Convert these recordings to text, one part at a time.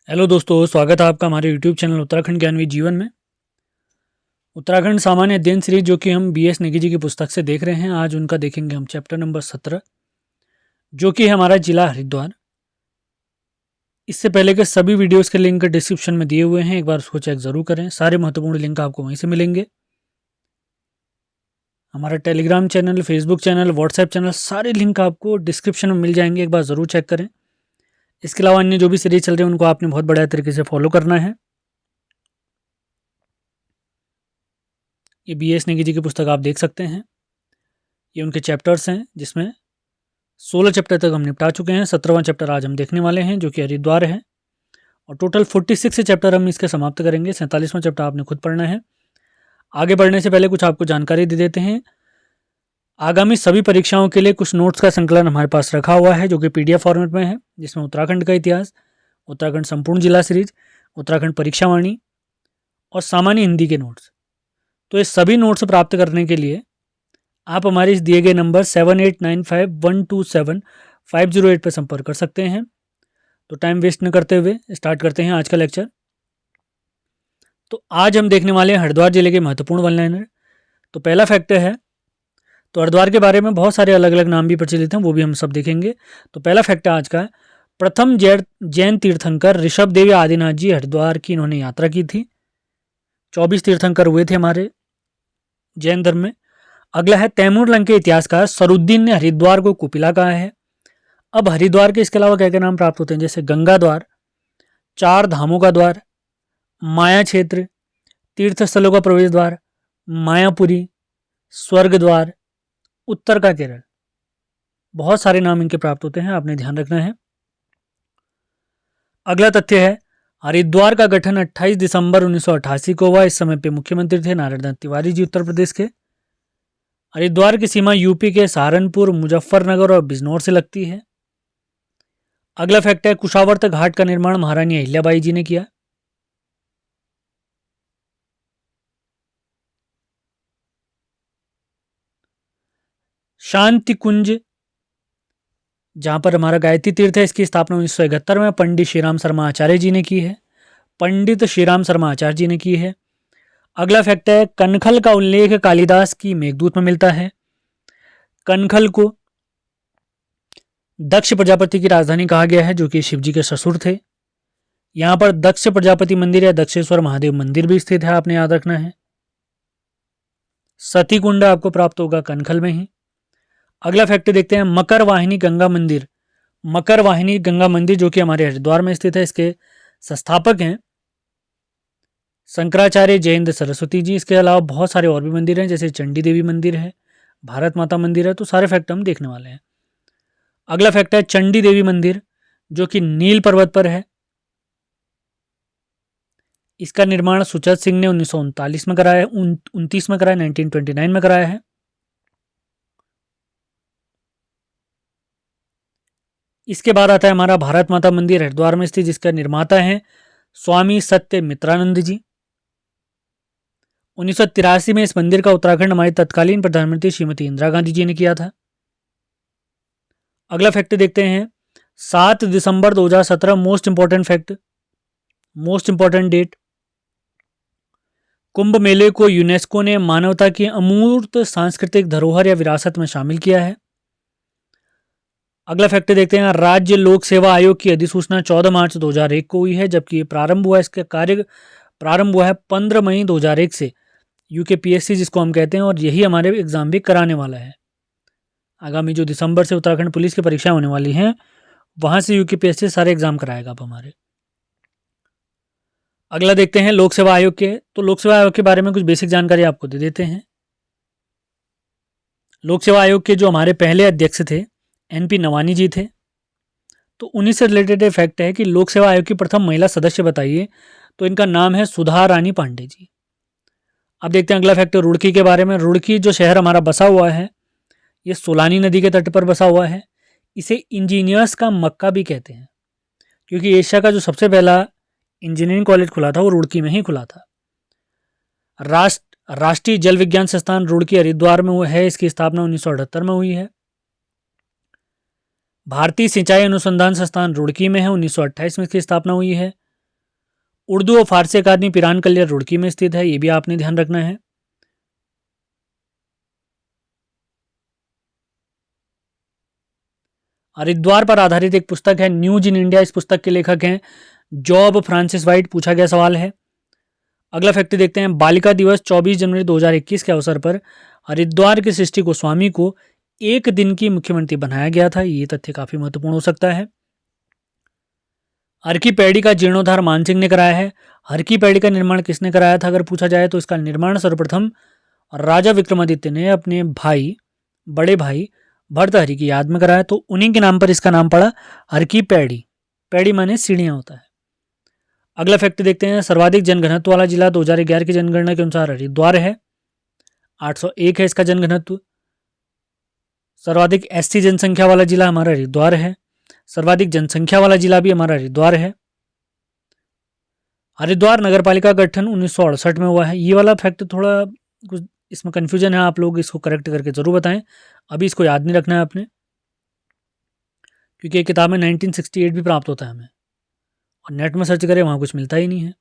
Hello दोस्तों, स्वागत है आपका हमारे यूट्यूब चैनल उत्तराखंड ज्ञानवी जीवन में। उत्तराखंड सामान्य अध्ययन सीरीज जो कि हम बीएस नेगी जी की पुस्तक से देख रहे हैं, आज उनका देखेंगे हम चैप्टर नंबर 17 जो कि है हमारा जिला हरिद्वार। इससे पहले के सभी वीडियोस के लिंक डिस्क्रिप्शन में दिए हुए हैं, एक बार उसको चेक ज़रूर करें। सारे महत्वपूर्ण लिंक आपको वहीं से मिलेंगे। हमारा Telegram channel, Facebook channel, WhatsApp channel, सारे लिंक आपको डिस्क्रिप्शन में मिल जाएंगे, एक बार ज़रूर चेक करें। इसके अलावा अन्य जो भी सीरीज चल रहे हैं उनको आपने बहुत बढ़िया तरीके से फॉलो करना है। ये बीएस नेगी जी की पुस्तक आप देख सकते हैं। ये उनके चैप्टर्स हैं जिसमें 16 चैप्टर तक हम निपटा चुके हैं। 17वां चैप्टर आज हम देखने वाले हैं जो कि हरिद्वार है, और टोटल 46 चैप्टर हम इसके समाप्त करेंगे। 47वां चैप्टर आपने खुद पढ़ना है। आगे बढ़ने से पहले कुछ आपको जानकारी दे देते हैं। आगामी सभी परीक्षाओं के लिए कुछ नोट्स का संकलन हमारे पास रखा हुआ है जो कि पीडीएफ फॉर्मेट में है, जिसमें उत्तराखंड का इतिहास, उत्तराखंड संपूर्ण जिला सीरीज, उत्तराखंड परीक्षावाणी और सामान्य हिंदी के नोट्स। तो ये सभी नोट्स प्राप्त करने के लिए आप हमारे इस दिए गए नंबर 7895127508 पर संपर्क कर सकते हैं। तो टाइम वेस्ट न करते हुए स्टार्ट करते हैं आज का लेक्चर। तो आज हम देखने वाले हैं हरिद्वार जिले के महत्वपूर्ण वन लाइनर। तो पहला फैक्ट है, तो हरिद्वार के बारे में बहुत सारे अलग अलग नाम भी प्रचलित हैं, वो भी हम सब देखेंगे। तो पहला फैक्ट आज का है, प्रथम जैन तीर्थंकर ऋषभ देव आदिनाथ जी हरिद्वार की इन्होंने यात्रा की थी। 24 तीर्थंकर हुए थे हमारे जैन धर्म में। अगला है, तैमूर लंग के इतिहासकार सरुद्दीन ने हरिद्वार को कुपिला कहा है। अब हरिद्वार के इसके अलावा क्या क्या नाम प्राप्त होते हैं, जैसे गंगा द्वार, चार धामों का द्वार, माया क्षेत्र, तीर्थ स्थलों का प्रवेश द्वार, मायापुरी, स्वर्ग द्वार, उत्तर का केरल। बहुत सारे नाम इनके प्राप्त होते हैं, आपने ध्यान रखना है। अगला तथ्य है, हरिद्वार का गठन 28 दिसंबर 1988 को हुआ। इस समय पे मुख्यमंत्री थे नारायण तिवारी जी उत्तर प्रदेश के। हरिद्वार की सीमा यूपी के सहारनपुर, मुजफ्फरनगर और बिजनौर से लगती है। अगला फैक्ट है, कुशावर्त घाट का निर्माण महारानी अहिल्याबाई जी ने किया। शांति कुंज जहां पर हमारा गायत्री तीर्थ है, इसकी स्थापना 1971 में पंडित श्रीराम शर्मा आचार्य जी ने की है। पंडित श्रीराम शर्मा आचार्य जी ने की है। अगला फैक्ट है, कनखल का उल्लेख कालिदास की मेघदूत में मिलता है। कनखल को दक्ष प्रजापति की राजधानी कहा गया है, जो कि शिव जी के ससुर थे। यहां पर दक्ष प्रजापति मंदिर या दक्षेश्वर महादेव मंदिर भी स्थित है, आपने याद रखना है। सती कुंड आपको प्राप्त होगा कनखल में ही। अगला फैक्ट देखते हैं, मकर वाहिनी गंगा मंदिर। मकर वाहिनी गंगा मंदिर जो कि हमारे हरिद्वार में स्थित है, इसके संस्थापक हैं शंकराचार्य जयेंद्र सरस्वती जी। इसके अलावा बहुत सारे और भी मंदिर हैं, जैसे चंडी देवी मंदिर है, भारत माता मंदिर है। तो सारे फैक्ट हम देखने वाले हैं। अगला फैक्ट है, चंडी देवी मंदिर जो कि नील पर्वत पर है। इसका निर्माण सुचत सिंह ने 1939 में कराया, 29 में कराया, 1929 में कराया है। इसके बाद आता है हमारा भारत माता मंदिर हरिद्वार में स्थित, जिसका निर्माता है स्वामी सत्य मित्रानंद जी। 1983 में इस मंदिर का उत्तराखंड हमारी तत्कालीन प्रधानमंत्री श्रीमती इंदिरा गांधी जी ने किया था। अगला फैक्ट देखते हैं, 7 दिसंबर 2017 most important fact, most important date. Kumbh मेले को यूनेस्को ने मानवता की अमूर्त सांस्कृतिक धरोहर या विरासत में शामिल किया है। अगला फैक्ट देखते हैं, राज्य लोक सेवा आयोग की अधिसूचना 14 मार्च 2001 को हुई है, जबकि प्रारंभ हुआ इसका कार्य प्रारंभ हुआ है 15 मई 2001 से यूकेपीएससी जिसको हम कहते हैं, और यही हमारे एग्जाम भी कराने वाला है। आगामी जो दिसंबर से उत्तराखंड पुलिस की परीक्षा होने वाली हैं, वहां से यूकेपीएससी सारे एग्जाम कराएगा आप हमारे। अगला देखते हैं लोक सेवा आयोग के। तो लोक सेवा आयोग के बारे में कुछ बेसिक जानकारी आपको दे देते हैं। लोक सेवा आयोग के जो हमारे पहले अध्यक्ष थे एनपी नवानी जी थे। तो उन्हीं से रिलेटेड फैक्ट है कि लोक सेवा आयोग की प्रथम महिला सदस्य बताइए, तो इनका नाम है सुधा रानी पांडे जी। अब देखते हैं अगला फैक्ट रुड़की के बारे में। रुड़की जो शहर हमारा बसा हुआ है, ये सोलानी नदी के तट पर बसा हुआ है। इसे इंजीनियर्स का मक्का भी कहते हैं, क्योंकि एशिया का जो सबसे पहला इंजीनियरिंग कॉलेज खुला था वो रुड़की में ही खुला था। राष्ट्रीय जल विज्ञान संस्थान रुड़की हरिद्वार में है, इसकी स्थापना 1978 में हुई है। भारतीय सिंचाई अनुसंधान संस्थान रुड़की में है, 1928 में इसकी स्थापना हुई है। उर्दू और फारसी अकादमी पिरान कलियर रुड़की में स्थित है, ये भी आपने ध्यान रखना है। हरिद्वार पर आधारित एक पुस्तक है न्यूज इन इंडिया, इस पुस्तक के लेखक हैं जॉब फ्रांसिस वाइट, पूछा गया सवाल है। अगला फैक्ट देखते हैं, बालिका दिवस 24 जनवरी 2021 के अवसर पर हरिद्वार के सृष्टि गोस्वामी को एक दिन की मुख्यमंत्री बनाया गया था, ये तथ्य काफी महत्वपूर्ण हो सकता है। हर की पैड़ी का जीर्णोद्धार मानसिंह ने कराया है। हर की पैड़ी का निर्माण किसने कराया था अगर पूछा जाए तो इसका निर्माण सर्वप्रथम राजा विक्रमादित्य ने अपने भाई, बड़े भाई भर्तहरि की याद में कराया, तो उन्हीं के नाम पर इसका नाम पड़ा हर की पैड़ी। पैड़ी माने सीढ़ियां होता है। अगला फैक्ट देखते हैं, सर्वाधिक जनघनत्व वाला जिला 2011 की जनगणना के अनुसार हरिद्वार है, 801 है इसका जनघनत्व। सर्वाधिक एसटी जनसंख्या वाला जिला हमारा हरिद्वार है। सर्वाधिक जनसंख्या वाला जिला भी हमारा हरिद्वार है। हरिद्वार नगर पालिका का गठन 1968 में हुआ है। ये वाला फैक्ट थोड़ा कुछ इसमें कन्फ्यूजन है, आप लोग इसको करेक्ट करके जरूर बताएं। अभी इसको याद नहीं रखना है आपने, क्योंकि एक किताब में 1968 भी प्राप्त होता है हमें, और नेट में सर्च करें वहाँ कुछ मिलता ही नहीं है।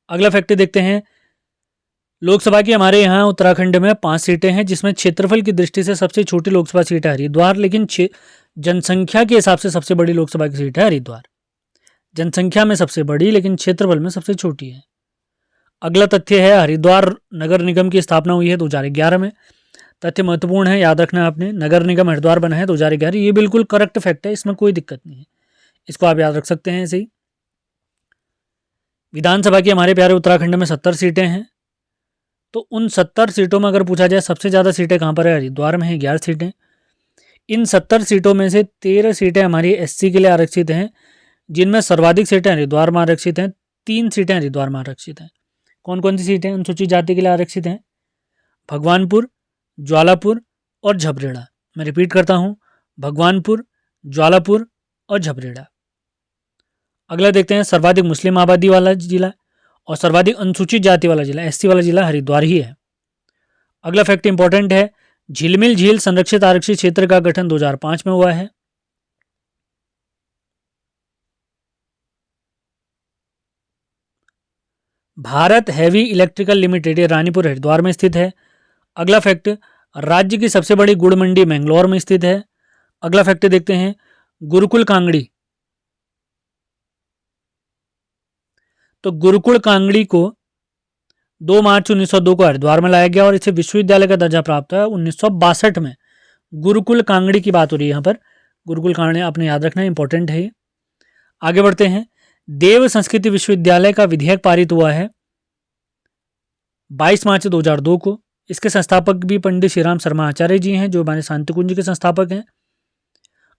अगला फैक्ट देखते हैं, लोकसभा की हमारे यहाँ उत्तराखंड में 5 सीटें हैं, जिसमें क्षेत्रफल की दृष्टि से सबसे छोटी लोकसभा सीट है हरिद्वार, लेकिन जनसंख्या के हिसाब से सबसे बड़ी लोकसभा की सीट है हरिद्वार। जनसंख्या में सबसे बड़ी लेकिन क्षेत्रफल में सबसे छोटी है। अगला तथ्य है, हरिद्वार नगर निगम की स्थापना हुई है 2011 में। तथ्य महत्वपूर्ण है, याद रखना है आपने, नगर निगम हरिद्वार बना है 2011। ये बिल्कुल करेक्ट फैक्ट है, इसमें कोई दिक्कत नहीं है, इसको आप याद रख सकते हैं ऐसे ही। विधानसभा की हमारे प्यारे उत्तराखंड में 70 सीटें हैं, तो उन 70 सीटों में अगर पूछा जाए सबसे ज़्यादा सीटें कहाँ पर है, हरिद्वार में है 11 सीटें। इन 70 सीटों में से 13 सीटें हमारी एससी के लिए आरक्षित हैं, जिनमें सर्वाधिक सीटें हरिद्वार में आरक्षित हैं। 3 सीटें हरिद्वार में आरक्षित हैं। कौन कौन सी सीटें अनुसूचित जाति के लिए आरक्षित हैं? भगवानपुर, ज्वालापुर और झबरेड़ा। मैं रिपीट करता हूँ, भगवानपुर, ज्वालापुर और झबरेड़ा। अगला देखते हैं, सर्वाधिक मुस्लिम आबादी वाला जिला और सर्वाधिक अनुसूचित जाति वाला जिला, एससी वाला जिला हरिद्वार ही है। अगला फैक्ट इंपॉर्टेंट है, झिलमिल झील संरक्षित आरक्षित क्षेत्र का गठन 2005 में हुआ है। Bharat heavy electrical limited Ranipur Haridwar में स्थित है। अगला फैक्ट, राज्य की सबसे बड़ी गुड़ मंडी मैंगलोर में स्थित है। अगला फैक्ट देखते हैं, गुरुकुल कांगड़ी, तो गुरुकुल कांगड़ी को 2 मार्च 1902 को हरिद्वार में लाया गया और इसे विश्वविद्यालय का दर्जा प्राप्त हुआ 1962 में। गुरुकुल कांगड़ी की बात हो रही है यहाँ पर, गुरुकुल कांगड़ी आपने याद रखना, इंपॉर्टेंट है। आगे बढ़ते हैं, देव संस्कृति विश्वविद्यालय का विधेयक पारित हुआ है 22 मार्च 2002 को। इसके संस्थापक भी पंडित श्रीराम शर्मा आचार्य जी हैं, जो हमारे शांति कुंज के संस्थापक हैं,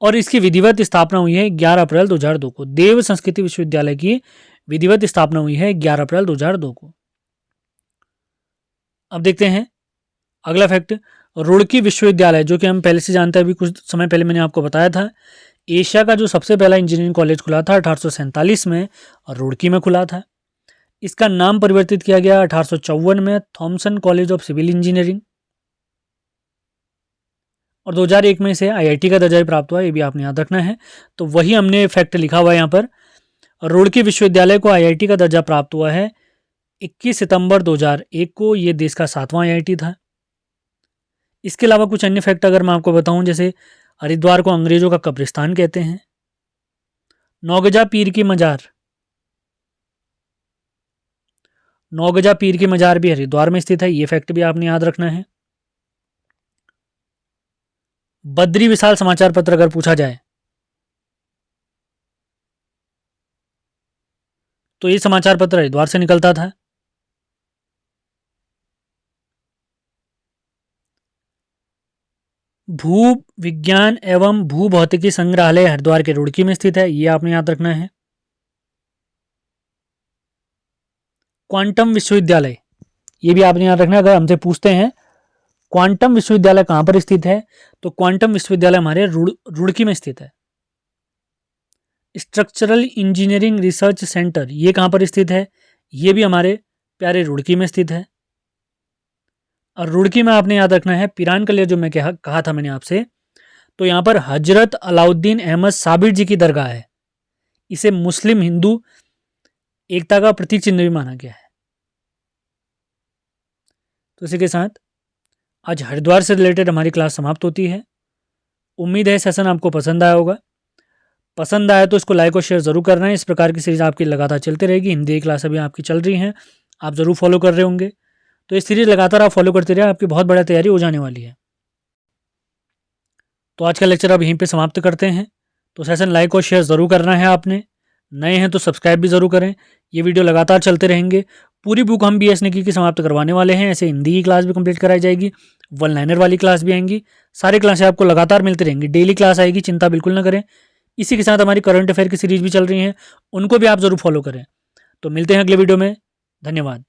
और इसकी विधिवत स्थापना हुई है 11 अप्रैल 2002 को। देव संस्कृति विश्वविद्यालय की विधिवत स्थापना हुई है 11 अप्रैल 2002 को। अब देखते हैं अगला फैक्ट, रुड़की विश्वविद्यालय, जो कि हम पहले से जानते हैं, अभी कुछ समय पहले मैंने आपको बताया था, एशिया का जो सबसे पहला इंजीनियरिंग कॉलेज खुला था 1847 में और रुड़की में खुला था। इसका नाम परिवर्तित किया गया 1854 में Thomson college of civil engineering, और 2001 में इसे आईआईटी का दर्जा प्राप्त हुआ, ये भी आपने याद रखना है। तो वही हमने फैक्ट लिखा हुआ है यहाँ पर, रुड़की विश्वविद्यालय को आईआईटी का दर्जा प्राप्त हुआ है 21 सितंबर 2001 को। ये देश का 7वां आईआईटी था। इसके अलावा कुछ अन्य फैक्ट अगर मैं आपको बताऊं, जैसे हरिद्वार को अंग्रेजों का कब्रिस्तान कहते हैं। नौगजा पीर की मजार, नौगजा पीर की मजार भी हरिद्वार में स्थित है, ये फैक्ट भी आपने याद रखना है। बद्री विशाल समाचार पत्र अगर पूछा जाए तो ये समाचार पत्र हरिद्वार से निकलता था। भू विज्ञान एवं भू भौतिकी संग्रहालय हरिद्वार के रुड़की में स्थित है, ये आपने याद रखना है। क्वांटम विश्वविद्यालय, ये भी आपने याद रखना, अगर हमसे पूछते हैं क्वांटम विश्वविद्यालय कहां पर स्थित है, तो क्वांटम विश्वविद्यालय हमारे रुड़की में स्थित है। स्ट्रक्चरल इंजीनियरिंग रिसर्च सेंटर, ये कहां पर स्थित है, ये भी हमारे प्यारे रुड़की में स्थित है। और रुड़की में आपने याद रखना है पिरान कलियर, जो मैं कहा था मैंने आपसे, तो यहाँ पर हजरत अलाउद्दीन अहमद साबिर जी की दरगाह है। इसे मुस्लिम हिंदू एकता का प्रतीक चिन्ह भी माना गया है। तो इसी के साथ आज हरिद्वार से रिलेटेड हमारी क्लास समाप्त होती है। उम्मीद है सेशन आपको पसंद आया होगा। पसंद आया तो इसको लाइक और शेयर जरूर करना है। इस प्रकार की सीरीज आपकी लगातार चलती रहेगी। हिंदी की क्लास अभी आपकी चल रही हैं, आप ज़रूर फॉलो कर रहे होंगे। तो इस सीरीज लगातार आप फॉलो करते रहे, आपकी बहुत बड़ी तैयारी हो जाने वाली है। तो आज का लेक्चर अब यहीं पे समाप्त करते हैं। तो सेशन लाइक और शेयर ज़रूर करना है आपने। नए हैं तो सब्सक्राइब भी ज़रूर करें। ये वीडियो लगातार चलते रहेंगे। पूरी बुक हम BS निकी की समाप्त करवाने वाले हैं। ऐसे हिंदी की क्लास भी कंप्लीट कराई जाएगी, वन लाइनर वाली क्लास भी आएंगी। सारी क्लासें आपको लगातार मिलती रहेंगी। डेली क्लास आएगी, चिंता बिल्कुल ना करें। इसी के साथ हमारी करंट अफेयर की सीरीज भी चल रही हैं, उनको भी आप ज़रूर फॉलो करें। तो मिलते हैं अगले वीडियो में। धन्यवाद।